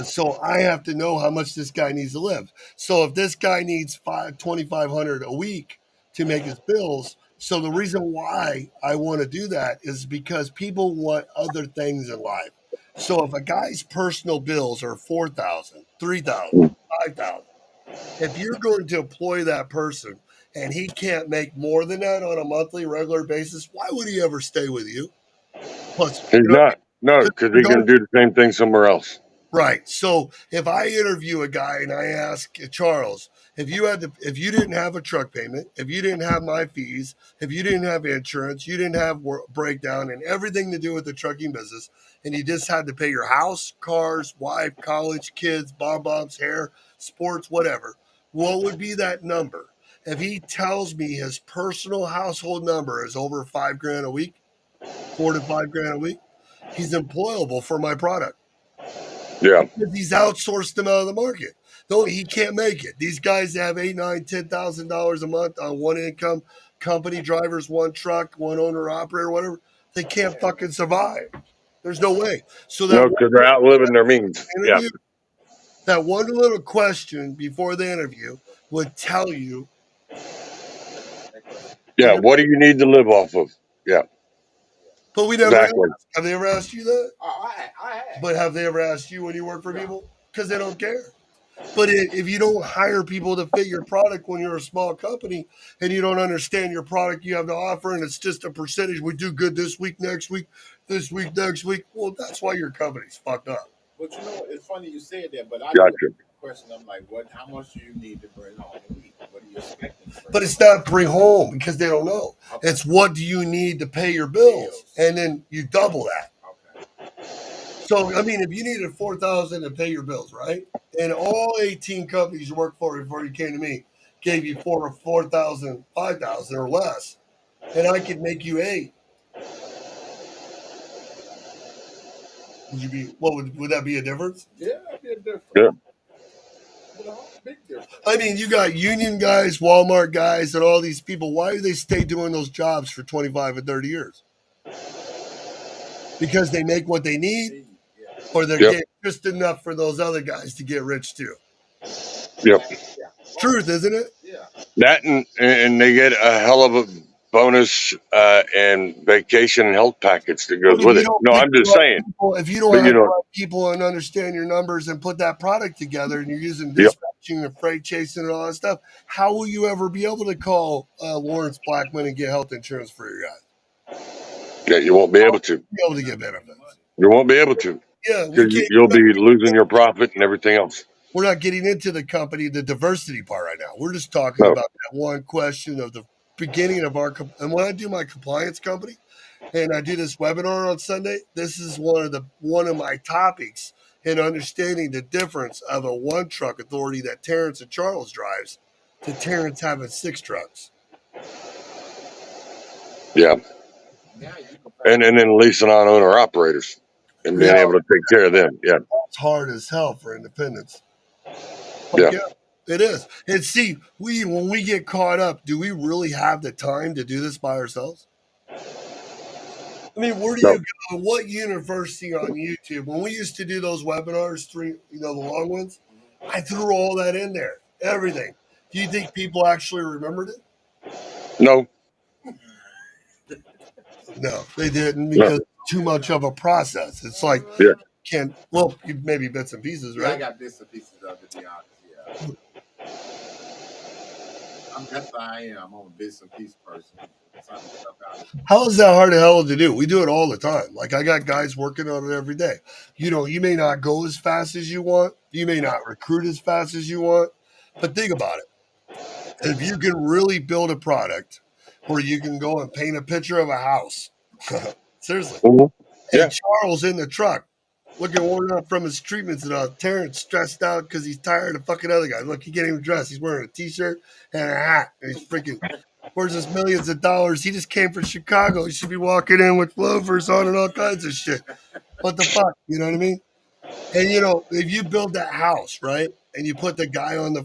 so I have to know how much this guy needs to live. So if this guy needs 2,500 a week to make his bills, so the reason why I want to do that is because people want other things in life. So if a guy's personal bills are 4,000, 3,000, 5,000, if you're going to employ that person and he can't make more than that on a monthly, regular basis, why would he ever stay with you? Plus, He's you know, not. No, 'cause because you're he can going do the same thing somewhere else. right. So if I interview a guy and I ask Charles, if you didn't have a truck payment, if you didn't have my fees, if you didn't have insurance, you didn't have breakdown and everything to do with the trucking business, and you just had to pay your house, cars, wife, college, kids, bombs, hair, sports, whatever, what would be that number? If he tells me his personal household number is over 5 grand a week, 4 to 5 grand a week, he's employable for my product Yeah. because he's outsourced them out of the market. No, he can't make it. These guys have $8, $9, $10,000 a month on one income, company drivers, one truck, one owner operator, whatever. They can't fucking survive. There's no way. So that No, one because they're outliving their means. Yeah. interview, that one little question before the interview would tell you. Yeah. What do you need to live off of? Yeah. But we never asked. Exactly. Have they ever asked you that? I had. But have they ever asked you when you work for people? Because they don't care. But if you don't hire people to fit your product when you're a small company and you don't understand your product you have to offer, and it's just a percentage, we do good this week, next week, this week, next week. Well, that's why your company's fucked up. But you know, it's funny you said that. But I do Gotcha. a question. I'm like, what? How much do you need to bring home a week? What are you expecting? To bring But it's not bring home because they don't know. Okay. It's what do you need to pay your bills, and then you double that. Okay. So I mean, if you needed 4,000 to pay your bills, right? And all 18 companies you worked for before you came to me gave you 4,000, 5,000 or less, and I could make you 8. Would you be? What would that be a difference? Yeah, it'd be a difference. Yeah. Big difference. I mean, you got union guys, Walmart guys, and all these people. Why do they stay doing those jobs for 25 and 30 years? Because they make what they need, or they're Yep. getting just enough for those other guys to get rich too. Yep. Truth, isn't it? Yeah. That and they get a hell of a bonus and vacation and health package that goes But if with you it. don't No, pick I'm the just right saying. people, if you don't But have you the know, right people and understand your numbers and put that product together, and you're using yep. dispatching and freight chasing and all that stuff, how will you ever be able to call Lawrence Blackman and get health insurance for your guys? Yeah, you won't be able to. Be able to get benefits. You won't be able to Yeah, we because can't. you'll be losing your profit and everything else. We're not getting into the company, the diversity part right now. We're just talking No. about that one question of the beginning of our. And when I do my compliance company, and I do this webinar on Sunday, this is one of my topics in understanding the difference of a one truck authority that Terrence and Charles drives to Terrence having 6 trucks. Yeah. And then leasing on owner operators and being Yeah, able to take care of them. Yeah. it's hard as hell for independents. Yeah. Yeah, it is. And see, when we get caught up, do we really have the time to do this by ourselves? I mean, where do No. you go? What university on YouTube? When we used to do those webinars, the long ones, I threw all that in there, everything. Do you think people actually remembered it? No. No, they didn't No. because it's too much of a process. It's like Yeah. maybe bits and pieces, Yeah, I right? got bits and pieces of it, to be honest. Yeah. That's how I am. I'm a bits and piece person. How is that hard to hell to do? We do it all the time. Like I got guys working on it every day. You may not go as fast as you want. You may not recruit as fast as you want. But think about it. If you can really build a product where you can go and paint a picture of a house, seriously, Mhm. Yeah. and Charles in the truck, looking worn out from his treatments and all, Terrence stressed out because he's tired of fucking other guys. Look, he can't even dress. He's wearing a t-shirt and a hat, and he's freaking. Where's his millions of dollars? He just came from Chicago. He should be walking in with loafers on and all kinds of shit. What the fuck? You know what I mean? And if you build that house, right, and you put the guy on the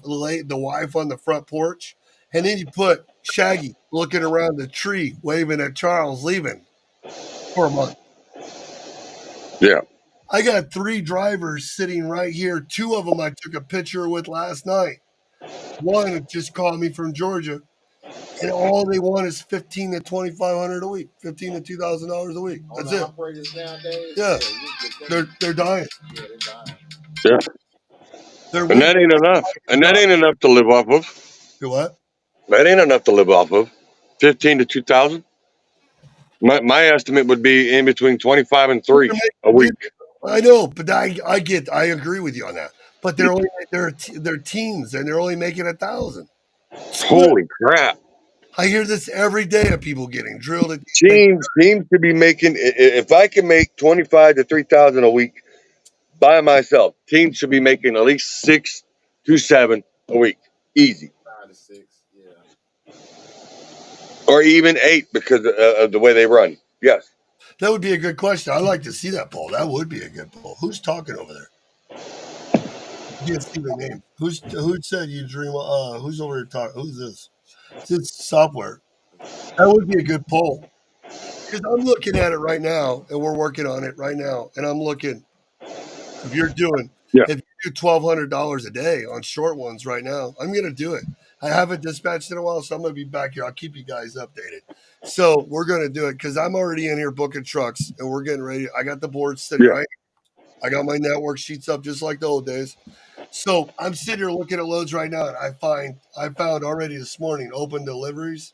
wife on the front porch, and then you put Shaggy looking around the tree, waving at Charles leaving for a month. Yeah. I got 3 drivers sitting right here. 2 of them I took a picture with last night. One just called me from Georgia, and all they want is 15 to 2,500 a week, $15 to $2,000 a week. On That's the it. operators nowadays, Yeah, you get them. they're dying. Yeah, they're dying. Yeah. They're And waiting that ain't enough. for And a that job. ain't enough to live off of. Do what? That ain't enough to live off of. 15 to 2,000. My estimate would be in between 25 and They're 3 a making- week. I know, but I agree with you on that. But they're teens and they're only making 1,000. Split. Holy crap. I hear this every day of people getting drilled at Teams to be making, if I can make 25 to 3,000 a week by myself, teams should be making at least 6 to 7 a week. Easy. 5 to 6. Yeah. Or even 8 because of the way they run. Yes. That would be a good question. I'd like to see that poll. That would be a good poll. Who's talking over there? I can't see the name. Who said you dream? Who's over here talking? Who's this? It's software. That would be a good poll because I'm looking at it right now, and we're working on it right now. And I'm looking. If you're doing, Yeah. if you do $1,200 a day on short ones right now, I'm gonna do it. I haven't dispatched in a while, so I'm gonna be back here. I'll keep you guys updated. So we're gonna do it because I'm already in here booking trucks, and we're getting ready. I got the board sitting Yeah. right. I got my network sheets up just like the old days. So I'm sitting here looking at loads right now, and I found already this morning open Hmm. deliveries,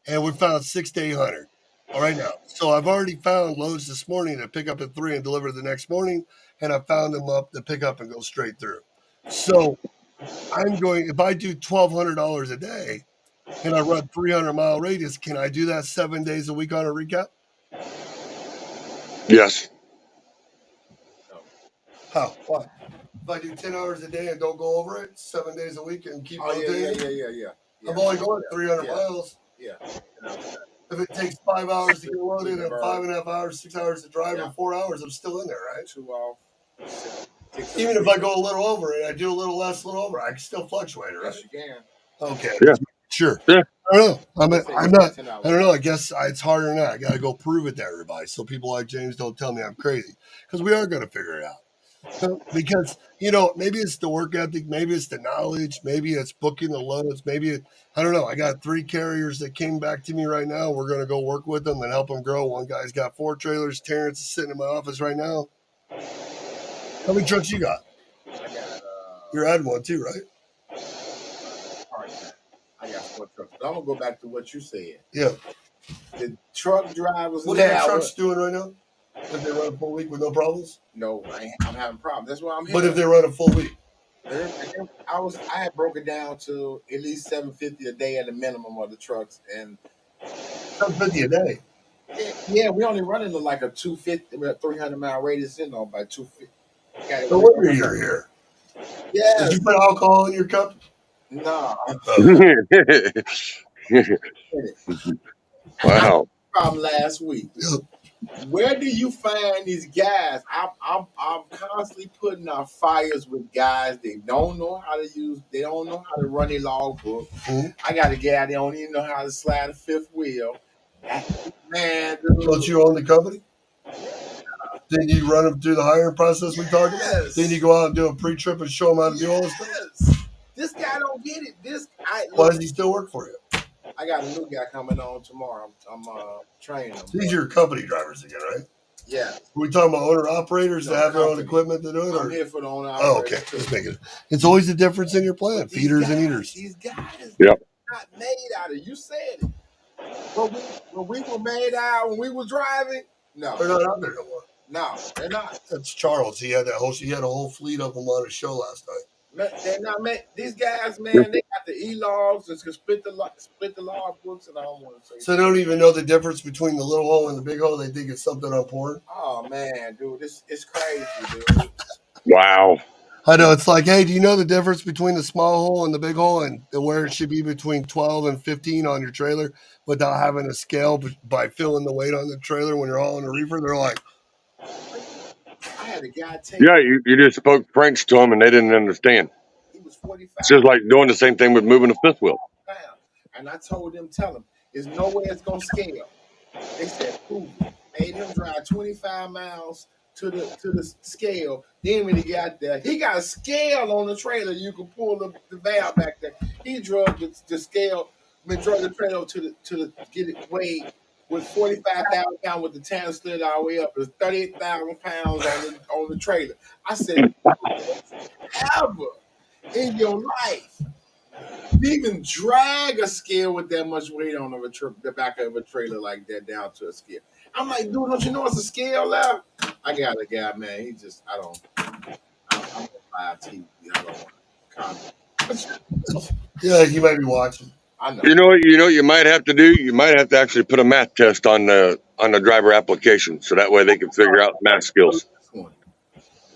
and we found 6 to 800. All right now. So I've already found loads this morning to pick up at 3 and deliver the next morning, and I found them up to pick up and go straight through. So I'm going if I do $1,200 a day and I run 300-mile radius, can I do that 7 days a week on a recap? Yes. No. How? Why? If I do 10 hours a day and don't go over it 7 days a week and keep Oh yeah, rotating, yeah. I'm only going 300 Yeah. miles. Yeah. If it takes 5 hours to get loaded and Burn. 5.5 hours, 6 hours to drive, Yeah. and 4 hours, I'm still in there, right? 2 off. 6 Even if I go a little over and I do a little less, a little over, I can still fluctuate, right? Yes, you can. Okay, Yeah. sure. Yeah. I don't know. They say I'm you not. 10 I hours. don't know. I guess it's harder than that. I got to go prove it to everybody, so people like James don't tell me I'm crazy because we are going to figure it out. Because maybe it's the work ethic, maybe it's the knowledge, maybe it's booking the loads, I don't know. I got 3 carriers that came back to me right now. We're going to go work with them and help them grow. One guy's got 4 trailers. Terrence is sitting in my office right now. How many trucks you got? I got You're adding one too, right? part-time. I got 4 trucks. But I'm gonna go back to what you said. Yeah. The truck drivers What are your now. trucks doing right now? If they run a full week with no problems? No, I'm having problems. That's why I'm here. But if they run a full week, I had broken down to at least $750 a day at the minimum of the trucks, and $750 a day. yeah, we only running to like a 250, 300-mile radius, by 250. No wonder you're here. Yeah. Did you put alcohol in your cup? No. Wow. Problem last week. Where do you find these guys? I'm constantly putting out fires with guys. They don't know how to use. They don't know how to run a logbook. Mm-hmm. I got a guy. They don't even know how to slide a fifth wheel. Man, dude. Don't you own the company? Then you run them through the hiring process we talked about? Then you go out and do a pre-trip and show them how to do all this stuff? This guy don't get it. Why does he still work for you? I got a new guy coming on tomorrow. I'm training him. These are your company drivers again, right? Yeah. Are we talking about owner-operators that have their own equipment to do it? I'm here for the owner. Oh, okay. Let's make it. It's always a difference in your plant, feeders and eaters. These guys Yep. not made out of. You said it. When we were made out, when we were driving, no. They're not out there no more. No, they're not. That's Charles. He had a whole fleet of them on his show last night. They're not made. These guys, man, they got the e-logs and can split the log books, and I don't want to say. So they don't even know the difference between the little hole and the big hole. They think it's something on porn. Oh man, dude, it's crazy, dude. Wow. I know. It's like, hey, do you know the difference between the small hole and the big hole, and where it should be between 12 and 15 on your trailer without having a scale by filling the weight on the trailer when you're hauling a reefer? They're like, I had a guy take. Yeah, you just spoke French to them and they didn't understand. He was 45. It's just like doing the same thing with moving a fifth wheel. And I told them, tell him, there's no way it's gonna scale. They said, prove it. Made him drive 25 miles to the scale. Then when he got there, he got a scale on the trailer. You could pull the valve back there. He drove the scale. I mean, drove the trailer to the get it weighed with 45,000 pounds with the tan slid all the way up. There's 38,000 pounds on the trailer. I said, ever in your life you even drag a scale with that much weight on the back of a trailer like that down to a scale? I'm like, dude, don't you know it's a scale now? I got a guy, man. He just, I'm live TV. I don't want to comment. Yeah, he might be watching. I know. You know what you might have to do? You might have to actually put a math test on the driver application, so that way they can figure out math skills.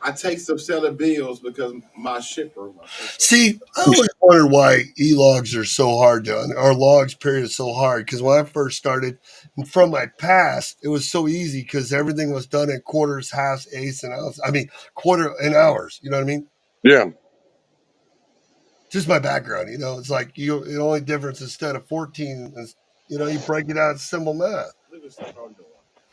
I take some selling bills because my shipper. See, I always wondered why e-logs are so hard to, or logs period is so hard. Because when I first started, from my past, it was so easy because everything was done in quarters, halves, eighths, and ounces. I mean, quarter and hours. You know what I mean? Yeah. Just my background. It's like the only difference instead of 14 is, you break it out in simple math. Look at stuff I'm doing.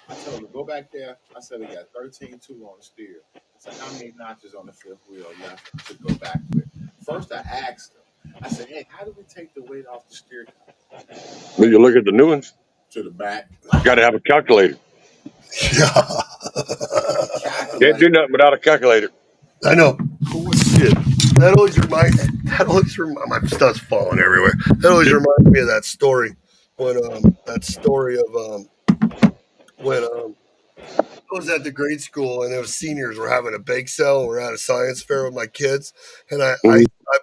I told her, go back there. I said, we got 13.2 on the steer. I said, how many notches on the fifth wheel left to go back with? First, I asked them. I said, hey, how do we take the weight off the steer When you look at the new ones, to the back? got to have a calculator. Yeah. Can't do nothing without a calculator. I know. Shit. That always reminds. My stuff's falling everywhere. That always reminds me of that story when when I was at the grade school and it was seniors were having a bake sale. And we're at a science fair with my kids, and I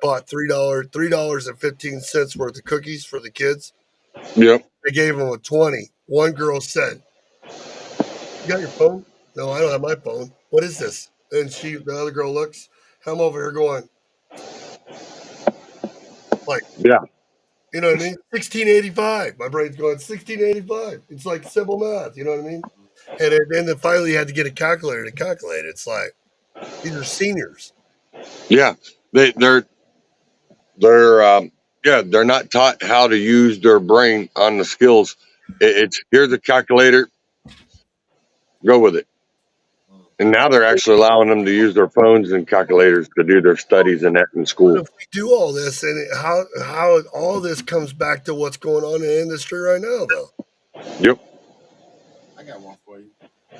bought $3.15 worth of cookies for the kids. Yep. I gave them a 20. One girl said, "You got your phone?" No, I don't have my phone. What is this? And the other girl looks. I'm over here going, like, Yeah. you know what I mean? 1685. My brain's going 1685. It's like simple math. You know what I mean? And then finally you had to get a calculator to calculate it. It's like, these are seniors. Yeah. They're they're not taught how to use their brain on the skills. It's here's a calculator, go with it. And now they're actually allowing them to use their phones and calculators to do their studies and that in But school. if we do all this, and how all this comes back to what's going on in the industry right now, though. Yep. I got one for you.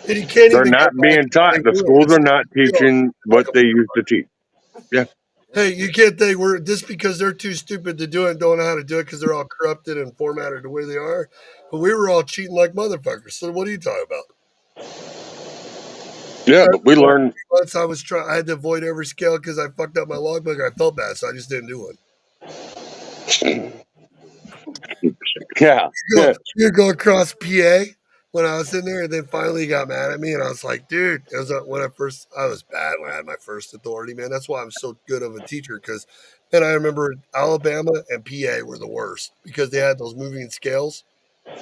And you can't They're even not go back being to taught. they The were. schools It's are not teaching what they used to teach. Yeah. Hey, you can't think we're just because they're too stupid to do it and don't know how to do it because they're all corrupted and formatted the way they are. But we were all cheating like motherfuckers. So what are you talking about? Yeah, but we learned. Once I had to avoid every scale because I fucked up my logbook. I felt bad, so I just didn't do one. Yeah. You go across PA when I was in there, and then finally he got mad at me, and I was like, dude, it was when I was bad when I had my first authority, man. That's why I'm so good of a teacher because then I remember Alabama and PA were the worst because they had those moving scales.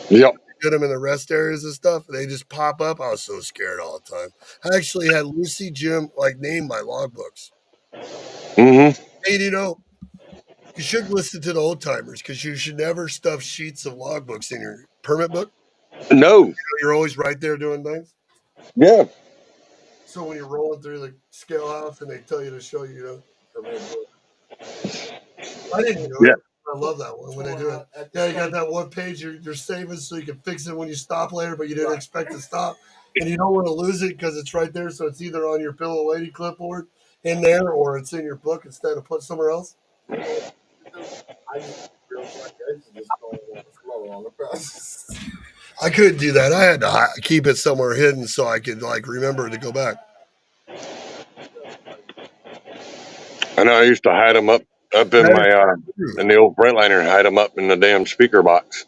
Yep. Get them in the rest areas and stuff. And they just pop up. I was so scared all the time. I actually had Lucy Jim name my logbooks. Mm-hmm. And you should listen to the old timers because you should never stuff sheets of logbooks in your permit book. No. You're always right there doing things. Yeah. So when you're rolling through the scale house and they tell you to show you, I didn't do Yeah. it. I love that one when they do it. Yeah, you got that one page you're saving so you can fix it when you stop later, but you didn't expect to stop. And you don't want to lose it because it's right there. So it's either on your Pillow Lady clipboard in there or it's in your book instead of put somewhere else. I couldn't do that. I had to keep it somewhere hidden so I could remember to go back. I know I used to hide them up in my in the old Freightliner, hide them up in the damn speaker box.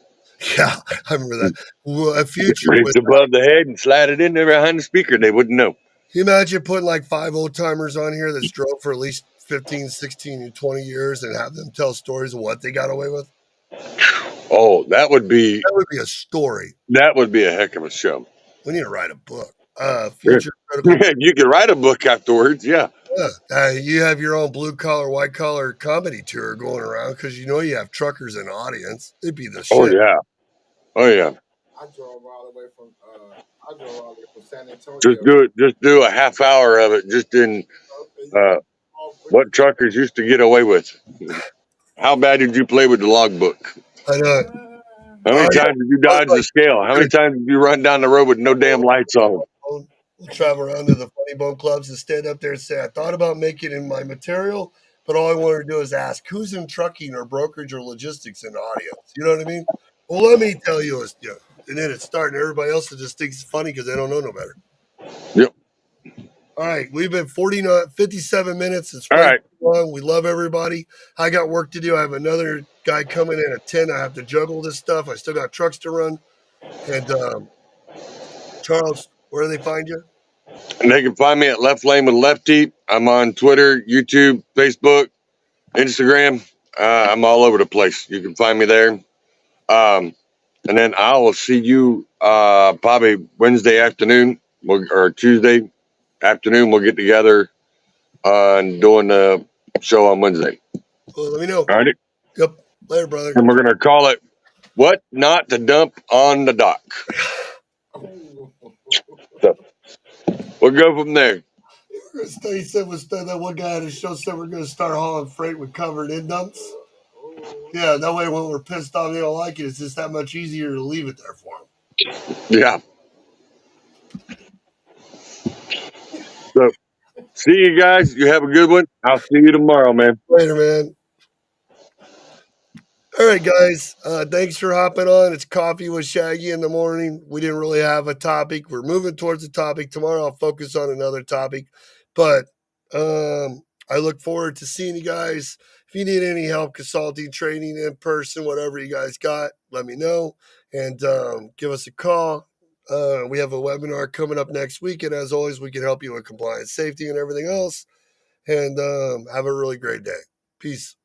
Yeah, I remember that. Well, a future Raised above the head and slide it in there behind the speaker. They wouldn't know. Can you imagine putting 5 old timers on here that's drove for at least 15, 16, 20 years and have them tell stories of what they got away with? Oh, that would be a story. That would be a heck of a show. We need to write a book. Future you could write a book afterwards, yeah. You have your own blue collar, white collar comedy tour going around because you have truckers in the audience. It'd be the shit. Oh yeah. I drove all the way from San Just Antonio. do it. Just do a half hour of it. Just in And uh, we what truckers used to get away with. How bad did you play with the logbook? I know. How All many right. times did you I was dodge the scale? How many times did you run down the road with no damn lights on? like, we'll travel around to the funny bone clubs and stand up there and say, I thought about making it in my material, but all I wanted to do is ask who's in trucking or brokerage or logistics in the audience. You know what I mean? Well, let me tell you, and then it's starting. Everybody else just thinks it's funny because they don't know no better. Yep. All right, we've been 57 minutes. It's All way right. too long. We love everybody. I got work to do. I have another guy coming in at 10. I have to juggle this stuff. I still got trucks to run. And Charles, where do they find you? And they can find me at Left Lane with Lefty. I'm on Twitter, YouTube, Facebook, Instagram. I'm all over the place. You can find me there. And then I will see you probably Wednesday afternoon or Tuesday afternoon. We'll get together and doing the show on Wednesday. Well, let me know. All right. Yep. Later, brother. And we're going to call it What Not to Dump on the Dock. So we'll go from there. He said that one guy at his show said we're going to start hauling freight with covered in dumps. Yeah, that way when we're pissed off, they don't like it. It's just that much easier to leave it there for them. Yeah. So see you guys. You have a good one. I'll see you tomorrow, man. Later, man. All right, guys. Thanks for hopping on. It's Coffee with Shaggy in the morning. We didn't really have a topic. We're moving towards a topic. Tomorrow I'll focus on another topic. But I look forward to seeing you guys. If you need any help consulting, training in person, whatever you guys got, let me know and give us a call. We have a webinar coming up next week. And as always, we can help you with compliance, safety, and everything else. And have a really great day. Peace.